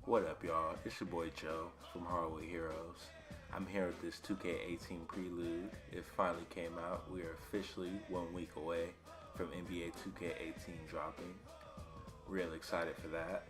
What up, y'all? It's your boy Joe from Hardwood Heroes. I'm here with this 2K18 Prelude. It finally came out. We are officially 1 week away from NBA 2K18 dropping. Real excited for that.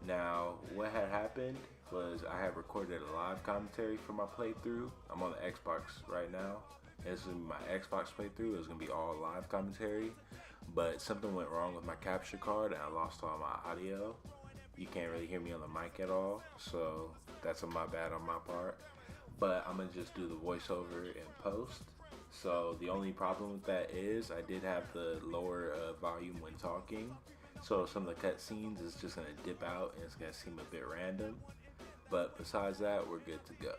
Now, what had happened was I had recorded a live commentary for my playthrough. I'm on the Xbox right now. This is my Xbox playthrough. It was going to be all live commentary, but something went wrong with my capture card and I lost all my audio. You can't really hear me on the mic at all, so that's my bad on my part. But I'm gonna just do the voiceover in post. So the only problem with that is I did have the lower volume when talking, so some of the cutscenes is just gonna dip out and it's gonna seem a bit random. But besides that, we're good to go.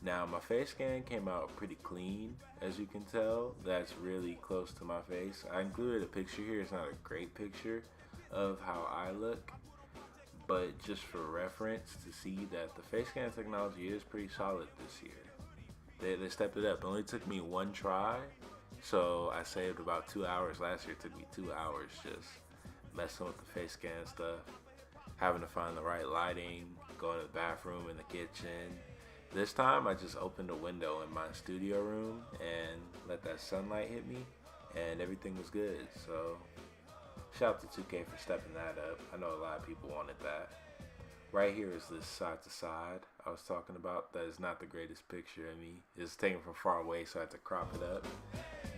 Now my face scan came out pretty clean, as you can tell. That's really close to my face. I included a picture here. It's not a great picture of how I look, but just for reference to see that the face scan technology is pretty solid this year. They stepped it up. It only took me one try, so I saved about 2 hours. Last year it took me 2 hours just messing with the face scan stuff, having to find the right lighting, going to the bathroom in the kitchen. This time I just opened a window in my studio room and let that sunlight hit me and everything was good. So shout out to 2K for stepping that up. I know a lot of people wanted that. Right here is this side to side I was talking about. That is not the greatest picture of me. It's taken from far away, so I had to crop it up.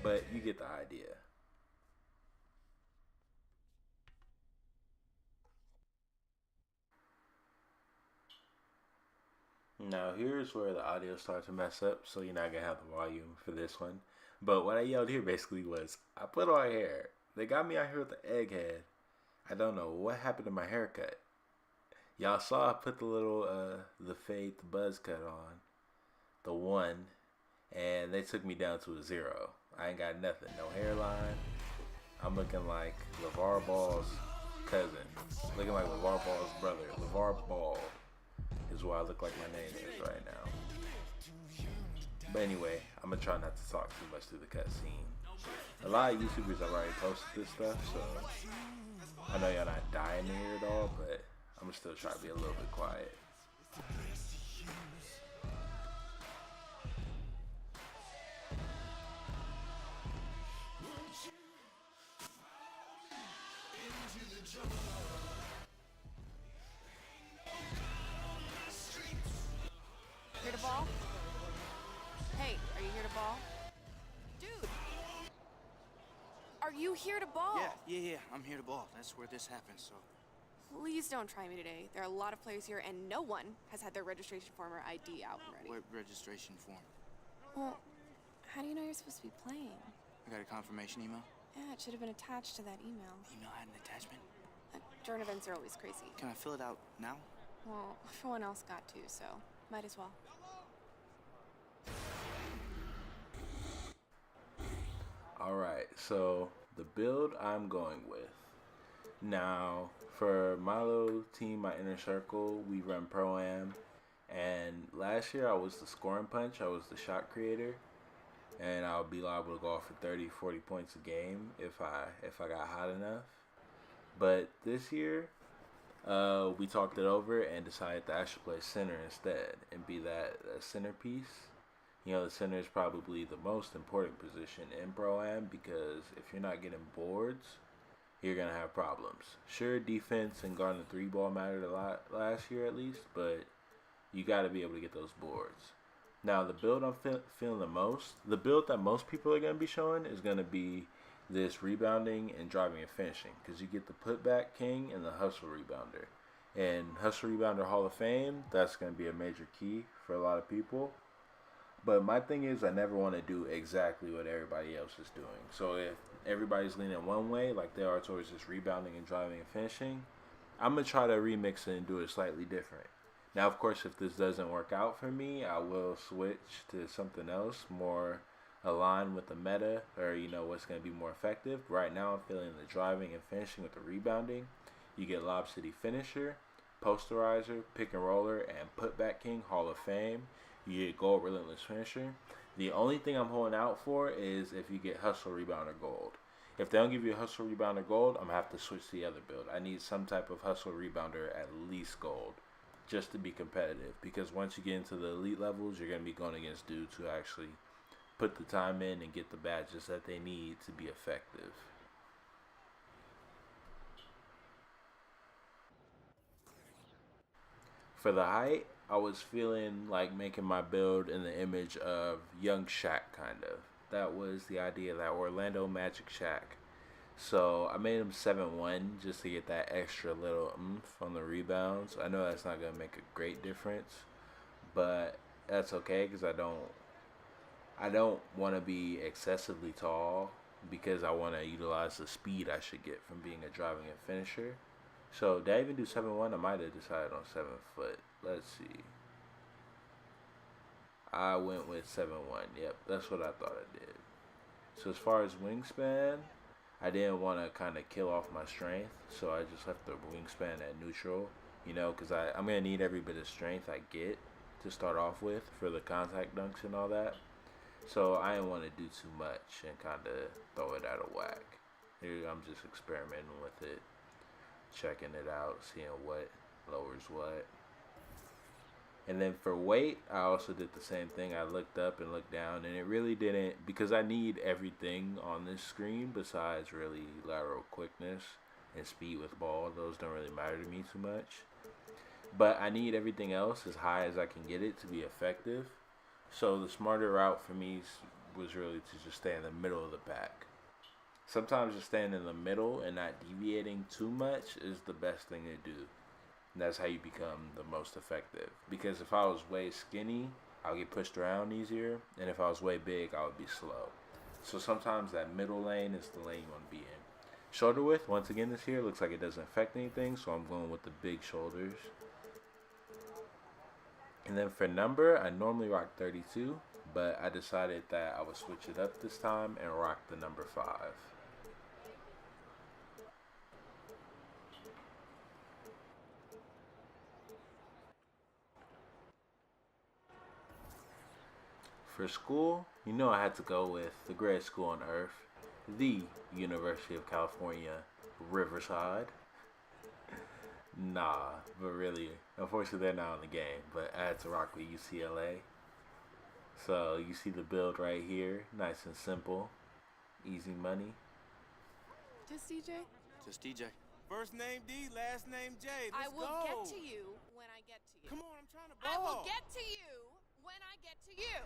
But you get the idea. Now here's where the audio starts to mess up, so you're not gonna have the volume for this one. But what I yelled here basically was, I put on hair. They got me out here with the egghead. I don't know what happened to my haircut. Y'all saw I put the little the fade, the buzz cut on, the one, and they took me down to a 0. I ain't got nothing, no hairline. I'm looking like Lavar Ball's cousin, looking like Lavar Ball's brother. Lavar Ball is what I look like my name is right now. But anyway, I'm gonna try not to talk too much through the cutscene. A lot of YouTubers have already posted this stuff, so I know y'all not dying to hear it all, but I'm gonna still try to be a little bit quiet. Here to ball? Hey, are you here to ball? Dude! Are you here to ball? Yeah, I'm here to ball. That's where this happens, so. Please don't try me today. There are a lot of players here, and no one has had their registration form or ID out and ready. What registration form? Well, how do you know you're supposed to be playing? I got a confirmation email. Yeah, it should have been attached to that email. Email had an attachment? During events are always crazy. Can I fill it out now? Well, everyone else got to, so might as well. Alright, so the build I'm going with. Now, for my little team, my inner circle, we run Pro-Am. And last year I was the scoring punch, I was the shot creator. And I would be liable to go off for 30, 40 points a game if I got hot enough. But this year, we talked it over and decided to actually play center instead and be that centerpiece. You know, the center is probably the most important position in Pro-Am because if you're not getting boards, you're going to have problems. Sure, defense and guarding the 3 ball mattered a lot last year at least, but you got to be able to get those boards. Now, the build I'm feeling the most, the build that most people are going to be showing is going to be this rebounding and driving and finishing because you get the putback king and the hustle rebounder. And hustle rebounder Hall of Fame, that's going to be a major key for a lot of people. But my thing is I never want to do exactly what everybody else is doing. So if everybody's leaning one way, like they are towards just rebounding and driving and finishing, I'm going to try to remix it and do it slightly different. Now, of course, if this doesn't work out for me, I will switch to something else more aligned with the meta or, you know, what's going to be more effective. Right now, I'm feeling the driving and finishing with the rebounding. You get Lob City Finisher, Posterizer, Pick and Roller, and Putback King, Hall of Fame. You get Gold Relentless Finisher. The only thing I'm holding out for is if you get Hustle, Rebound, or Gold. If they don't give you a hustle rebounder gold, I'm going to have to switch to the other build. I need some type of hustle rebounder at least gold just to be competitive. Because once you get into the elite levels, you're going to be going against dudes who actually put the time in and get the badges that they need to be effective. For the height, I was feeling like making my build in the image of young Shaq, kind of. That was the idea, that Orlando Magic Shaq. So I made him 7'1" just to get that extra little oomph on the rebounds. I know that's not going to make a great difference, but that's okay because I don't want to be excessively tall because I want to utilize the speed I should get from being a driving and finisher. So did I even do 7'1"? I might have decided on 7 foot. Let's see. I went with 7'1". Yep, that's what I thought I did. So as far as wingspan, I didn't want to kind of kill off my strength, so I just left the wingspan at neutral. You know, because I'm going to need every bit of strength I get to start off with for the contact dunks and all that. So I didn't want to do too much and kind of throw it out of whack. Here I'm just experimenting with it, checking it out, seeing what lowers what. And then for weight, I also did the same thing. I looked up and looked down, and it really didn't, because I need everything on this screen besides really lateral quickness and speed with ball. Those don't really matter to me too much. But I need everything else as high as I can get it to be effective. So the smarter route for me was really to just stay in the middle of the pack. Sometimes just staying in the middle and not deviating too much is the best thing to do. And that's how you become the most effective. Because if I was way skinny, I'll get pushed around easier. And if I was way big, I would be slow. So sometimes that middle lane is the lane you want to be in. Shoulder width, once again this year, looks like it doesn't affect anything. So I'm going with the big shoulders. And then for number, I normally rock 32. But I decided that I would switch it up this time and rock the number 5. For school, you know I had to go with the greatest school on earth, the University of California, Riverside. Nah, but really, unfortunately they're not in the game, but I had to rock with UCLA. So you see the build right here, nice and simple, easy money. Just DJ? Just DJ. First name D, last name J. I Let's will go. get to you when I get to you. Come on, I'm trying to I ball. will get to you when I get to you.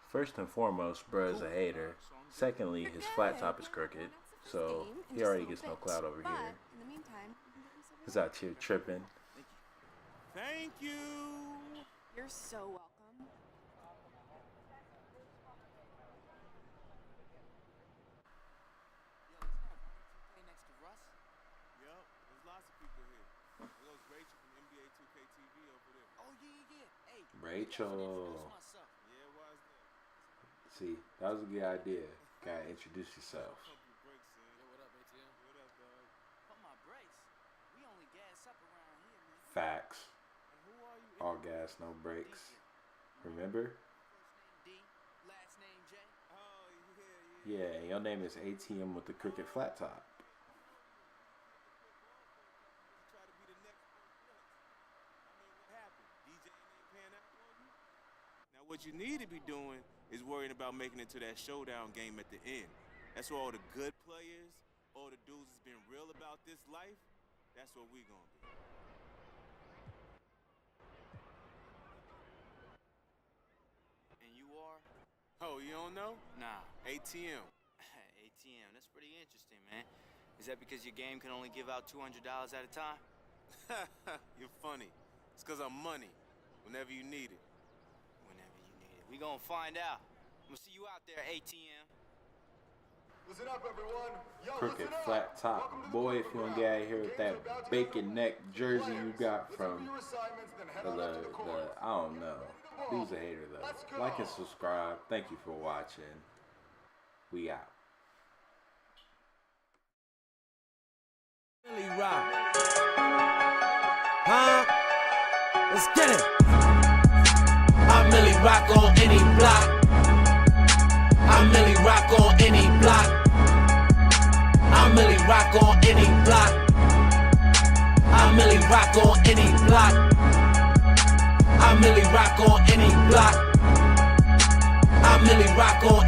First and foremost, bro is a hater. Secondly, his flat top is crooked, so he already gets no clout over here. In the meantime, He's out here tripping. Thank you. you're so welcome. Next to Russ? Yup, there's lots of people here. There goes Rachel from NBA 2K TV over there. Oh, yeah. Hey. Rachel. Introduce myself. Yeah, why is that? See, that was a good idea. Gotta introduce yourself. Pump your brakes, son. Yo, what up, ATM? What up, dog? Pump my brakes. We only gas up around here, man. Facts. And who are you? All gas, no brakes. Remember? First name D, last name J. Oh, yeah. Yeah, and your name is ATM with the crooked flat top. You try to be the next Prince. I mean, what happened? DJ ain't paying out for you? Now, what you need to be doing is worrying about making it to that showdown game at the end. That's where all the good players, all the dudes that's been real about this life, that's what we gonna be. And you are? Oh, you don't know? Nah. ATM. ATM, that's pretty interesting, man. Is that because your game can only give out $200 at a time? You're funny. It's because I'm money whenever you need it. Whenever you need it. We gonna find out. I'm gonna see you out there, ATM. Listen up, everyone. Yo, Crooked listen up. flat top. Welcome to the Boy, if Crooked you don't Round. get out of here with The game's about that to bacon get neck jersey you Players, got listen from for your assignments, then head the, on up to the court. I don't know. Dude's a hater though. Let's go. Like and subscribe. Thank you for watching. We out. Millie Rock. Huh? Let's get it. I Millie Rock on any block. I Millie Rock on any block. I really rock on any block. I really rock on any block. I really rock on any block. I really rock on